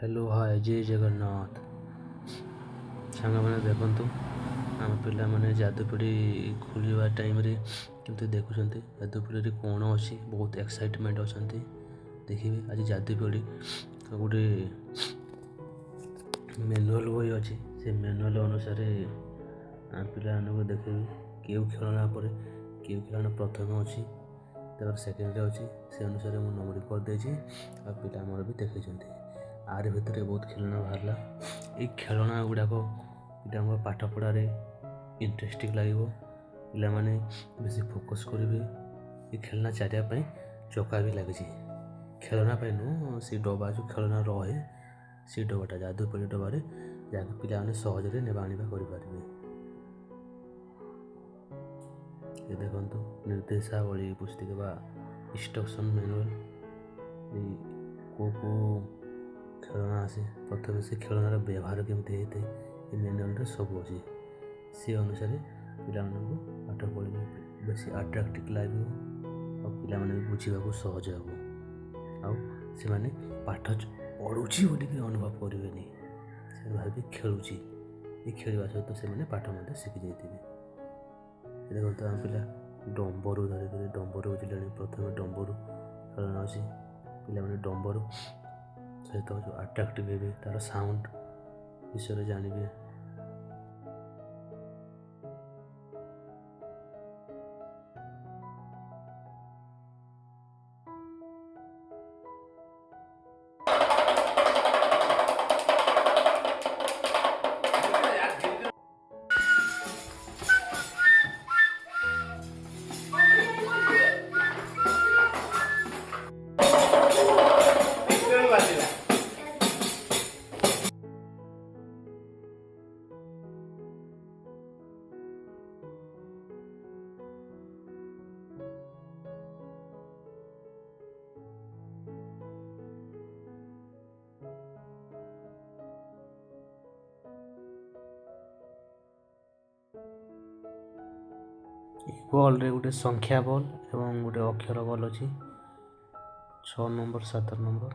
hello hi जय जगन्नाथ सांगମାନେ ଦେଖନ୍ତୁ ଆମ ପିଲାମାନେ ଯାଦୁପିଡ଼ି ଖୋଲିବା ଟାଇମ୍ରେ କେମିତି ଦେଖୁଛନ୍ତି ଯାଦୁପିଡ଼ିରେ କ'ଣ ଅଛି ବହୁତ ଏକ୍ସାଇଟମେଣ୍ଟ ଅଛନ୍ତି ଦେଖିବେ ଆଜି ଯାଦୁପିଡ଼ି ଗୋଟେ ମ୍ୟାନୁଆଲ୍ ବହି ଅଛି ସେ ମ୍ୟାନୁଆଲ୍ ଅନୁସାରେ ପିଲାମାନଙ୍କୁ ଦେଖେଇବେ କେଉଁ ଖେଳଣା ପରେ କେଉଁ ଖେଳଣା ପ୍ରଥମେ ଅଛି ତାପରେ ସେକେଣ୍ଡରେ ଅଛି ସେ ଅନୁସାରେ ମୁଁ ନମ୍ବରିଂ କରିଦେଇଛି ଆଉ ପିଲା ଆମର ବି ଦେଖେଇଛନ୍ତି ଆରି ଭିତରେ ବହୁତ ଖେଳଣା ବାହାରିଲା ଏଇ ଖେଳଣା ଗୁଡ଼ାକ ପିଲାଙ୍କ ପାଠ ପଢ଼ାରେ ଇଣ୍ଟରେଷ୍ଟିଂ ଲାଗିବ ପିଲାମାନେ ବେଶୀ ଫୋକସ୍ କରିବେ ଏ ଖେଳଣା ଚାଲିବା ପାଇଁ ଚକା ବି ଲାଗିଛି ଖେଳଣା ପାଇଁ ନୁହଁ ସେ ଡବା ଯେଉଁ ଖେଳଣା ରହେ ସେ ଡବାଟା ଯାଦୁପିଡ଼ି ଡବାରେ ଯାହାକୁ ପିଲାମାନେ ସହଜରେ ନେବା ଆଣିବା କରିପାରିବେ ଏ ଦେଖନ୍ତୁ ନିର୍ଦ୍ଦେଶାବଳୀ ପୁସ୍ତିକା ବା ଇନଷ୍ଟ୍ରକ୍ସନ୍ ମ୍ୟାନୁଆଲ୍ କେଉଁ ଖେଳଣା ଆସେ ପ୍ରଥମେ ସେ ଖେଳଣାର ବ୍ୟବହାର କେମିତି ହେଇଥାଏ ଏ ମ୍ୟାନୁଆଲ୍ରେ ସବୁ ଅଛି ସେ ଅନୁସାରେ ପିଲାମାନଙ୍କୁ ପାଠ ପଢ଼ିବା ବେଶୀ ଆଟ୍ରାକ୍ଟିଭ୍ ଲାଗିବ ଆଉ ପିଲାମାନେ ବି ବୁଝିବାକୁ ସହଜ ହେବ ଆଉ ସେମାନେ ପାଠ ପଢ଼ୁଛି ବୋଲିକି ଅନୁଭବ କରିବେନି ସେମାନେ ଭାବିବେ ଖେଳୁଛି ଏ ଖେଳିବା ସହିତ ସେମାନେ ପାଠ ମଧ୍ୟ ଶିଖି ଯାଇଥିବେ ଦେଖନ୍ତୁ ଆମ ପିଲା ଡମ୍ବରୁ ଧରିକରି ଡମ୍ବରୁ ବୁଝିଲେଣି ପ୍ରଥମେ ଡମ୍ବରୁ ଖେଳଣା ଅଛି ପିଲାମାନେ ଡମ୍ବରୁ ସହିତ ଯେଉଁ ଆଟ୍ରାକ୍ଟିଭ୍ ହେବେ ତା'ର ସାଉଣ୍ଡ ବିଷୟରେ ଜାଣିବେ ବଲ୍ରେ ଗୋଟେ ସଂଖ୍ୟା ବଲ୍ ଏବଂ ଗୋଟେ ଅକ୍ଷର ବଲ୍ ଅଛି 6 ନମ୍ବର 7 ନମ୍ବର